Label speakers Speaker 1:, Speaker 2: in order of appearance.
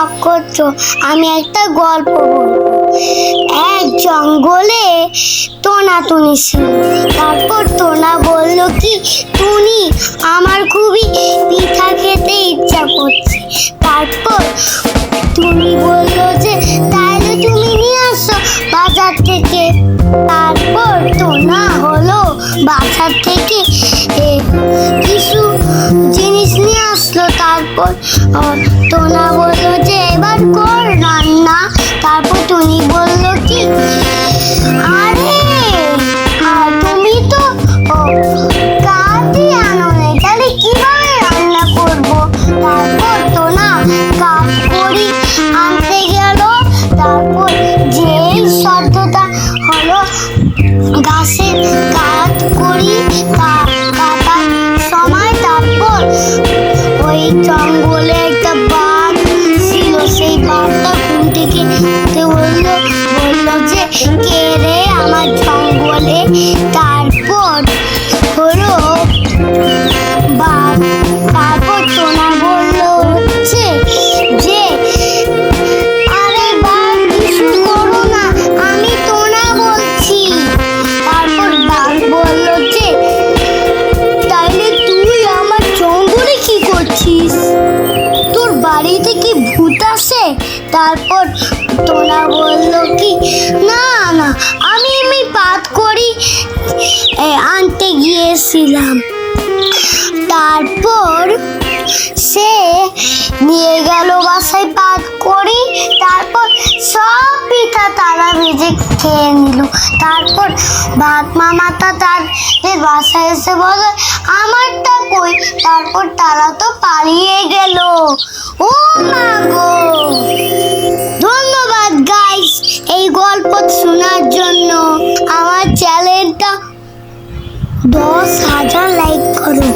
Speaker 1: রাগ করছো, আমি একটা গল্প বলবো। এক জঙ্গলে টোনাটুনি ছিল। তারপর টোনা বলল কি, টুনি আমার খুবই পিঠা খেতে ইচ্ছা করছে। তারপর টুনি বলল যে তাহলে তুমি নিয়ে আসো বাজার থেকে। তারপর টোনা হলো বাজার থেকে কিছু জিনিস নিয়ে আসলো। তারপর টোনা বলল যে এবার কর রান্না। তারপর টুনি বলল কি, আরে তুমি তো কাঠই আনো নাই, তাহলে কিভাবে রান্না করব? তারপর টোনা কাঠ করি আনতে গেল। তারপর যেই শব্দটা হলো গাছের কাঠ করি কাটার সময়, তারপর ওই জঙ্গলে একটা বাঘ ছিল। সেই বাঘটা ঘুম থেকে বলল যে কে রে আমার জঙ্গলে? তারপর হলো বাঘ। তারপর টোনা বলল হচ্ছে যে আরে বাঘ কিছু করো না, আমি টোনা বলছি। তারপর বাঘ বলল যে তাইলে তুই আমার জঙ্গলে কি করছিস? তোর বাড়িতে কি ভূত আছে? তারপর টোনা বলল কি, না না, আমি পাত করি আনতে গিয়েছিলাম। তারপর সে নিয়ে গেল বাসায় পাত করি। তারপর সব পিঠা তারা ভেজে খেয়ে নিল। তারপর বাঘ মামাটা তাদের বাসায় এসে বলে আমারটা কই? তারপর তারা তো পালিয়ে গেল। ও মা গো! ধন্যবাদ গাইস এই গল্প শোনার জন্য। আমার চ্যানেলটা 10,000 লাইক করো।